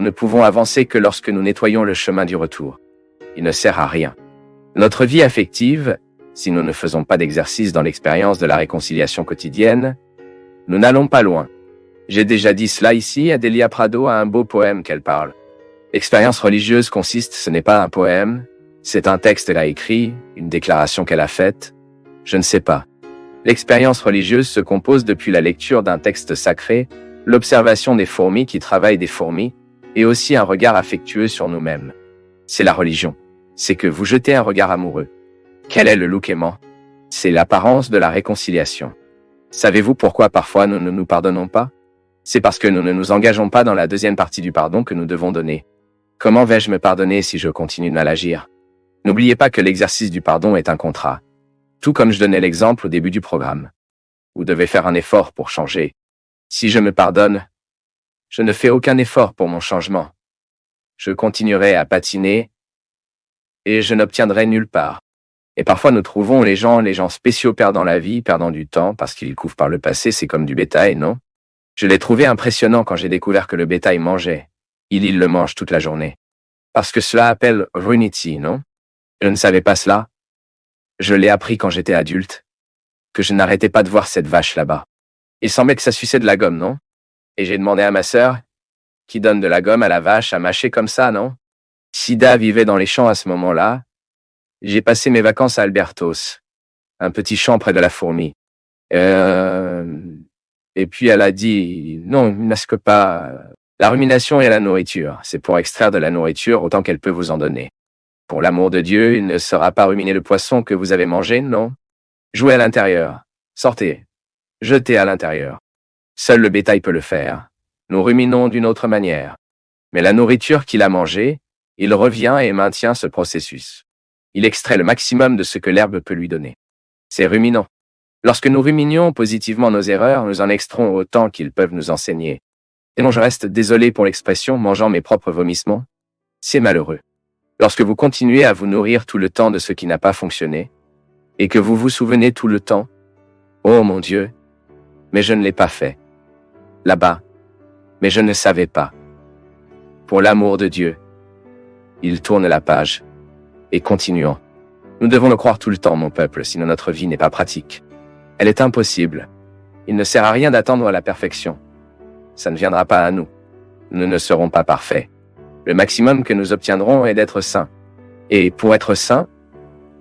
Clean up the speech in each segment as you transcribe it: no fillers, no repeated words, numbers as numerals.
ne pouvons avancer que lorsque nous nettoyons le chemin du retour. Il ne sert à rien. Notre vie affective, si nous ne faisons pas d'exercice dans l'expérience de la réconciliation quotidienne, nous n'allons pas loin. J'ai déjà dit cela ici, Adélia Prado a un beau poème qu'elle parle. L'expérience religieuse consiste, ce n'est pas un poème, c'est un texte qu'elle a écrit, une déclaration qu'elle a faite, je ne sais pas. L'expérience religieuse se compose depuis la lecture d'un texte sacré, l'observation des fourmis qui travaillent des fourmis, et aussi un regard affectueux sur nous-mêmes. C'est la religion. C'est que vous jetez un regard amoureux. Quel est le loup aimant? C'est l'apparence de la réconciliation. Savez-vous pourquoi parfois nous ne nous pardonnons pas? C'est parce que nous ne nous engageons pas dans la deuxième partie du pardon que nous devons donner. Comment vais-je me pardonner si je continue de mal agir? N'oubliez pas que l'exercice du pardon est un contrat. Tout comme je donnais l'exemple au début du programme. Vous devez faire un effort pour changer. Si je me pardonne, je ne fais aucun effort pour mon changement. Je continuerai à patiner et je n'obtiendrai nulle part. Et parfois nous trouvons les gens spéciaux perdant la vie, perdant du temps parce qu'ils couvrent par le passé, c'est comme du bétail, non? Je l'ai trouvé impressionnant quand j'ai découvert que le bétail mangeait. Il le mange toute la journée. Parce que cela appelle runity, non? Je ne savais pas cela. Je l'ai appris quand j'étais adulte, que je n'arrêtais pas de voir cette vache là-bas. Il semblait que ça suçait de la gomme, non? Et j'ai demandé à ma sœur, qui donne de la gomme à la vache à mâcher comme ça, non? Sida vivait dans les champs à ce moment-là. J'ai passé mes vacances à Albertos, un petit champ près de la fourmi. Et puis elle a dit, non, masque pas. La rumination et la nourriture, c'est pour extraire de la nourriture autant qu'elle peut vous en donner. Pour l'amour de Dieu, il ne sera pas ruminer le poisson que vous avez mangé, non? Jouez à l'intérieur. Sortez. Jetez à l'intérieur. Seul le bétail peut le faire. Nous ruminons d'une autre manière. Mais la nourriture qu'il a mangée, il revient et maintient ce processus. Il extrait le maximum de ce que l'herbe peut lui donner. C'est ruminant. Lorsque nous ruminions positivement nos erreurs, nous en extraons autant qu'ils peuvent nous enseigner. Et non, je reste désolé pour l'expression, mangeant mes propres vomissements. C'est malheureux. Lorsque vous continuez à vous nourrir tout le temps de ce qui n'a pas fonctionné, et que vous vous souvenez tout le temps, « Oh mon Dieu, mais je ne l'ai pas fait. Là-bas, mais je ne savais pas. » Pour l'amour de Dieu, il tourne la page. Et continuons. Nous devons le croire tout le temps, mon peuple, sinon notre vie n'est pas pratique. Elle est impossible. Il ne sert à rien d'attendre la perfection. Ça ne viendra pas à nous. Nous ne serons pas parfaits. Le maximum que nous obtiendrons est d'être saints. Et pour être saint,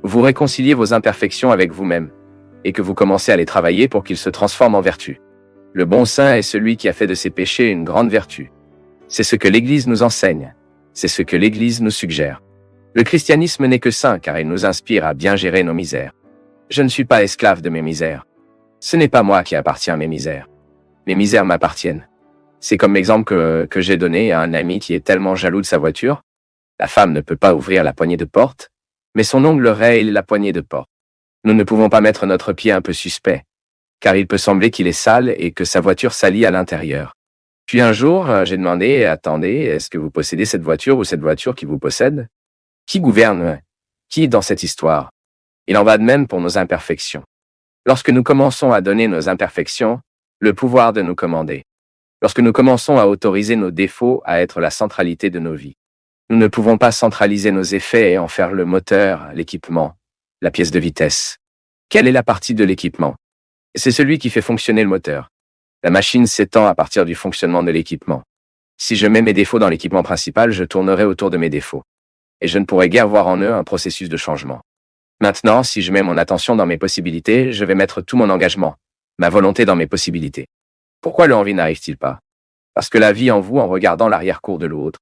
vous réconciliez vos imperfections avec vous-même, et que vous commencez à les travailler pour qu'ils se transforment en vertu. Le bon saint est celui qui a fait de ses péchés une grande vertu. C'est ce que l'Église nous enseigne. C'est ce que l'Église nous suggère. Le christianisme n'est que saint car il nous inspire à bien gérer nos misères. Je ne suis pas esclave de mes misères. Ce n'est pas moi qui appartiens à mes misères. Mes misères m'appartiennent. C'est comme l'exemple que j'ai donné à un ami qui est tellement jaloux de sa voiture. La femme ne peut pas ouvrir la poignée de porte, mais son ongle raye la poignée de porte. Nous ne pouvons pas mettre notre pied un peu suspect, car il peut sembler qu'il est sale et que sa voiture salit à l'intérieur. Puis un jour, j'ai demandé, attendez, est-ce que vous possédez cette voiture ou cette voiture qui vous possède? Qui gouverne? Qui est dans cette histoire? Il en va de même pour nos imperfections. Lorsque nous commençons à donner nos imperfections, le pouvoir de nous commander. Lorsque nous commençons à autoriser nos défauts à être la centralité de nos vies. Nous ne pouvons pas centraliser nos effets et en faire le moteur, l'équipement, la pièce de vitesse. Quelle est la partie de l'équipement? C'est celui qui fait fonctionner le moteur. La machine s'étend à partir du fonctionnement de l'équipement. Si je mets mes défauts dans l'équipement principal, je tournerai autour de mes défauts. Et je ne pourrai guère voir en eux un processus de changement. Maintenant, si je mets mon attention dans mes possibilités, je vais mettre tout mon engagement, ma volonté dans mes possibilités. Pourquoi le envie n'arrive-t-il pas? Parce que la vie en vous, en regardant l'arrière-cour de l'autre,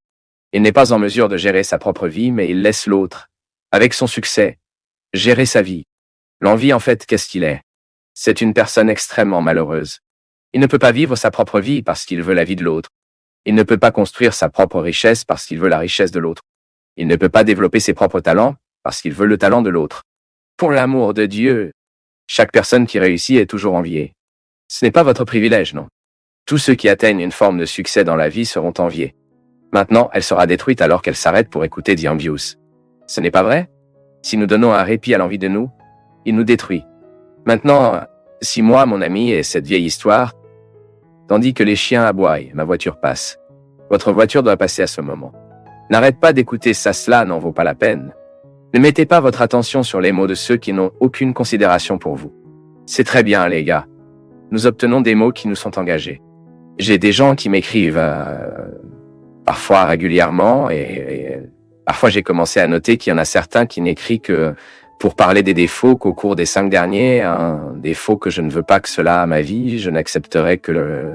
il n'est pas en mesure de gérer sa propre vie, mais il laisse l'autre, avec son succès, gérer sa vie. L'envie, en fait, qu'est-ce qu'il est? C'est une personne extrêmement malheureuse. Il ne peut pas vivre sa propre vie parce qu'il veut la vie de l'autre. Il ne peut pas construire sa propre richesse parce qu'il veut la richesse de l'autre. Il ne peut pas développer ses propres talents parce qu'il veut le talent de l'autre. Pour l'amour de Dieu, chaque personne qui réussit est toujours enviée. Ce n'est pas votre privilège, non. Tous ceux qui atteignent une forme de succès dans la vie seront enviés. Maintenant, elle sera détruite alors qu'elle s'arrête pour écouter The Envious. Ce n'est pas vrai? Si nous donnons un répit à l'envie de nous, il nous détruit. Maintenant, si moi, mon ami, et cette vieille histoire, tandis que les chiens aboient, ma voiture passe. Votre voiture doit passer à ce moment. N'arrête pas d'écouter ça, cela n'en vaut pas la peine. Ne mettez pas votre attention sur les mots de ceux qui n'ont aucune considération pour vous. C'est très bien, les gars. Nous obtenons des mots qui nous sont engagés. J'ai des gens qui m'écrivent parfois régulièrement et parfois j'ai commencé à noter qu'il y en a certains qui n'écrivent que pour parler des défauts qu'au cours des 5 derniers, un défaut que je ne veux pas que cela à ma vie, je n'accepterai que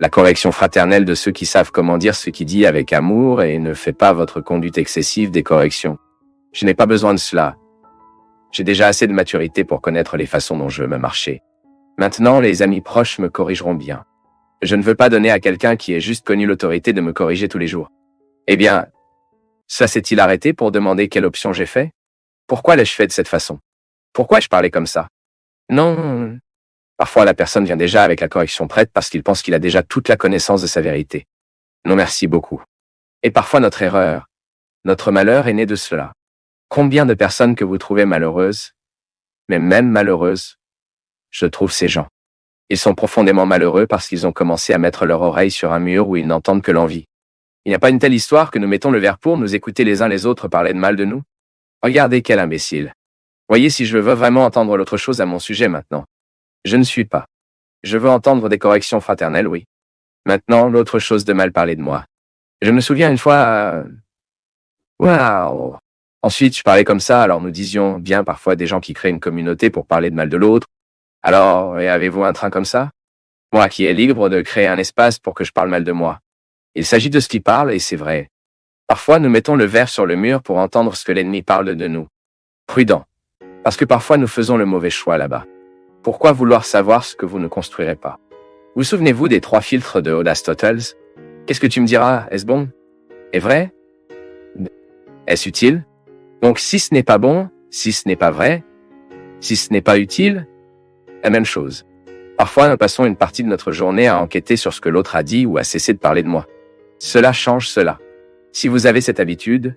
la correction fraternelle de ceux qui savent comment dire ce qu'il dit avec amour et ne fait pas votre conduite excessive des corrections. Je n'ai pas besoin de cela. J'ai déjà assez de maturité pour connaître les façons dont je veux me marcher. Maintenant, les amis proches me corrigeront bien. Je ne veux pas donner à quelqu'un qui ait juste connu l'autorité de me corriger tous les jours. Eh bien, ça s'est-il arrêté pour demander quelle option j'ai fait? Pourquoi l'ai-je fait de cette façon? Pourquoi je parlais comme ça? Non. Parfois, la personne vient déjà avec la correction prête parce qu'il pense qu'il a déjà toute la connaissance de sa vérité. Non merci beaucoup. Et parfois notre erreur, notre malheur est né de cela. Combien de personnes que vous trouvez malheureuses, mais même malheureuses, je trouve ces gens. Ils sont profondément malheureux parce qu'ils ont commencé à mettre leur oreille sur un mur où ils n'entendent que l'envie. Il n'y a pas une telle histoire que nous mettons le verre pour nous écouter les uns les autres parler de mal de nous? Regardez quel imbécile. Voyez si je veux vraiment entendre l'autre chose à mon sujet maintenant. Je ne suis pas. Je veux entendre des corrections fraternelles, oui. Maintenant, l'autre chose de mal parler de moi. Je me souviens une fois... Waouh! Ensuite, je parlais comme ça, alors nous disions bien parfois des gens qui créent une communauté pour parler de mal de l'autre. Alors, et avez-vous un train comme ça? Moi qui est libre de créer un espace pour que je parle mal de moi. Il s'agit de ce qui parle et c'est vrai. Parfois, nous mettons le verre sur le mur pour entendre ce que l'ennemi parle de nous. Prudent. Parce que parfois, nous faisons le mauvais choix là-bas. Pourquoi vouloir savoir ce que vous ne construirez pas? Vous souvenez-vous des 3 filtres de Aristotle? Qu'est-ce que tu me diras? Est-ce bon? Est vrai? Est-ce utile? Donc si ce n'est pas bon, si ce n'est pas vrai, si ce n'est pas utile, la même chose. Parfois, nous passons une partie de notre journée à enquêter sur ce que l'autre a dit ou à cesser de parler de moi. Cela change cela. Si vous avez cette habitude,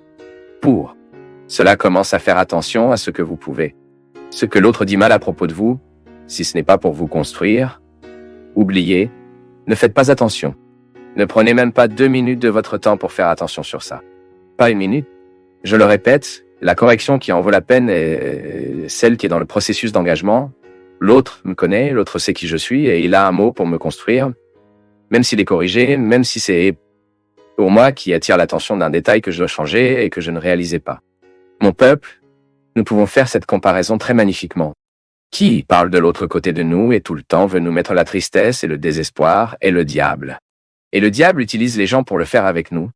cela commence à faire attention à ce que vous pouvez. Ce que l'autre dit mal à propos de vous, si ce n'est pas pour vous construire, oubliez, ne faites pas attention. Ne prenez même pas 2 minutes de votre temps pour faire attention sur ça. Pas 1 minute. Je le répète, la correction qui en vaut la peine est celle qui est dans le processus d'engagement. L'autre me connaît, l'autre sait qui je suis et il a un mot pour me construire. Même s'il est corrigé, même si c'est pour moi qui attire l'attention d'un détail que je dois changer et que je ne réalisais pas. Mon peuple, nous pouvons faire cette comparaison très magnifiquement. Qui parle de l'autre côté de nous et tout le temps veut nous mettre la tristesse et le désespoir est le diable. Et le diable utilise les gens pour le faire avec nous.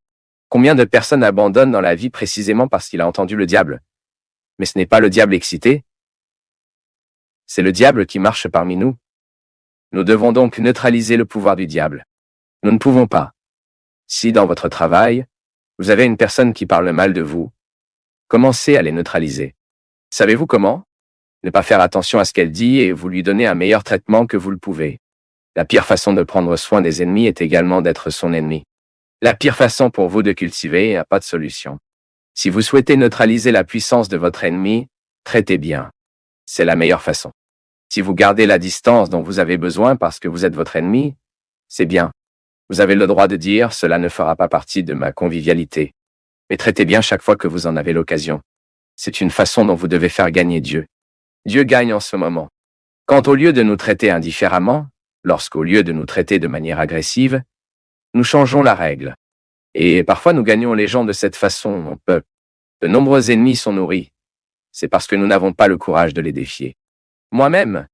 Combien de personnes abandonnent dans la vie précisément parce qu'il a entendu le diable? Mais ce n'est pas le diable excité. C'est le diable qui marche parmi nous. Nous devons donc neutraliser le pouvoir du diable. Nous ne pouvons pas. Si dans votre travail, vous avez une personne qui parle mal de vous, commencez à les neutraliser. Savez-vous comment? Ne pas faire attention à ce qu'elle dit et vous lui donner un meilleur traitement que vous le pouvez. La pire façon de prendre soin des ennemis est également d'être son ennemi. La pire façon pour vous de cultiver, il n'y a pas de solution. Si vous souhaitez neutraliser la puissance de votre ennemi, traitez bien. C'est la meilleure façon. Si vous gardez la distance dont vous avez besoin parce que vous êtes votre ennemi, c'est bien. Vous avez le droit de dire « cela ne fera pas partie de ma convivialité ». Mais traitez bien chaque fois que vous en avez l'occasion. C'est une façon dont vous devez faire gagner Dieu. Dieu gagne en ce moment. Quand au lieu de nous traiter indifféremment, lorsqu'au lieu de nous traiter de manière agressive, nous changeons la règle. Et parfois nous gagnons les gens de cette façon, mon peuple. De nombreux ennemis sont nourris. C'est parce que nous n'avons pas le courage de les défier. Moi-même,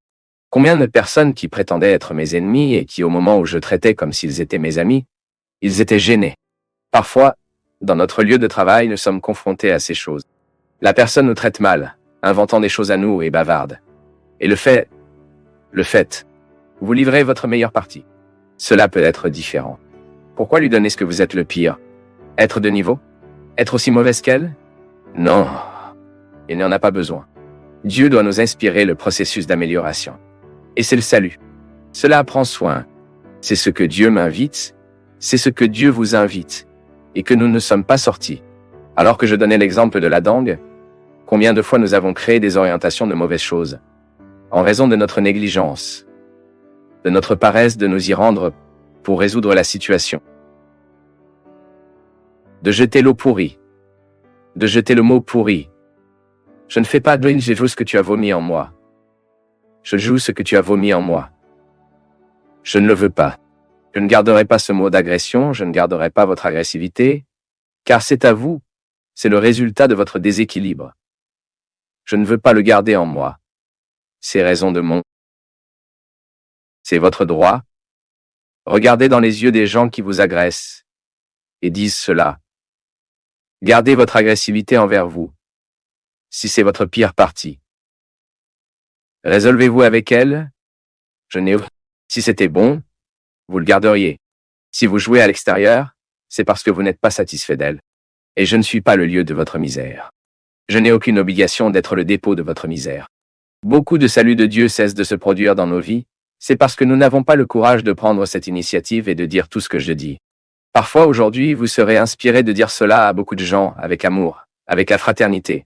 combien de personnes qui prétendaient être mes ennemis et qui, au moment où je traitais comme s'ils étaient mes amis, ils étaient gênés. Parfois, dans notre lieu de travail, nous sommes confrontés à ces choses. La personne nous traite mal, inventant des choses à nous et bavarde. Et le fait, vous livrez votre meilleure partie. Cela peut être différent. Pourquoi lui donner ce que vous êtes le pire? Être de niveau? Être aussi mauvaise qu'elle? Non, il n'y en a pas besoin. Dieu doit nous inspirer le processus d'amélioration. Et c'est le salut. Cela prend soin. C'est ce que Dieu m'invite, c'est ce que Dieu vous invite, et que nous ne sommes pas sortis. Alors que je donnais l'exemple de la dengue, combien de fois nous avons créé des orientations de mauvaises choses, en raison de notre négligence, de notre paresse de nous y rendre pour résoudre la situation. De jeter l'eau pourrie. De jeter le mot pourri. Je ne fais pas de je joue ce que tu as vomi en moi. Je joue ce que tu as vomi en moi. Je ne le veux pas. Je ne garderai pas ce mot d'agression, je ne garderai pas votre agressivité, car c'est à vous, c'est le résultat de votre déséquilibre. Je ne veux pas le garder en moi. C'est raison de mon. C'est votre droit. Regardez dans les yeux des gens qui vous agressent et disent cela. Gardez votre agressivité envers vous, si c'est votre pire partie. Résolvez-vous avec elle. Si c'était bon, vous le garderiez. Si vous jouez à l'extérieur, c'est parce que vous n'êtes pas satisfait d'elle. Et je ne suis pas le lieu de votre misère. Je n'ai aucune obligation d'être le dépôt de votre misère. Beaucoup de saluts de Dieu cessent de se produire dans nos vies, c'est parce que nous n'avons pas le courage de prendre cette initiative et de dire tout ce que je dis. Parfois aujourd'hui, vous serez inspiré de dire cela à beaucoup de gens avec amour, avec la fraternité,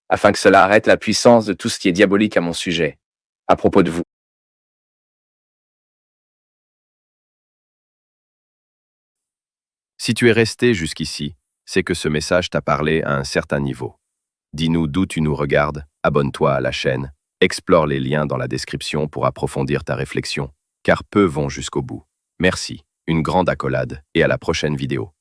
afin que cela arrête la puissance de tout ce qui est diabolique à mon sujet, à propos de vous. Si tu es resté jusqu'ici, c'est que ce message t'a parlé à un certain niveau. Dis-nous d'où tu nous regardes, abonne-toi à la chaîne, explore les liens dans la description pour approfondir ta réflexion, car peu vont jusqu'au bout. Merci, une grande accolade et à la prochaine vidéo.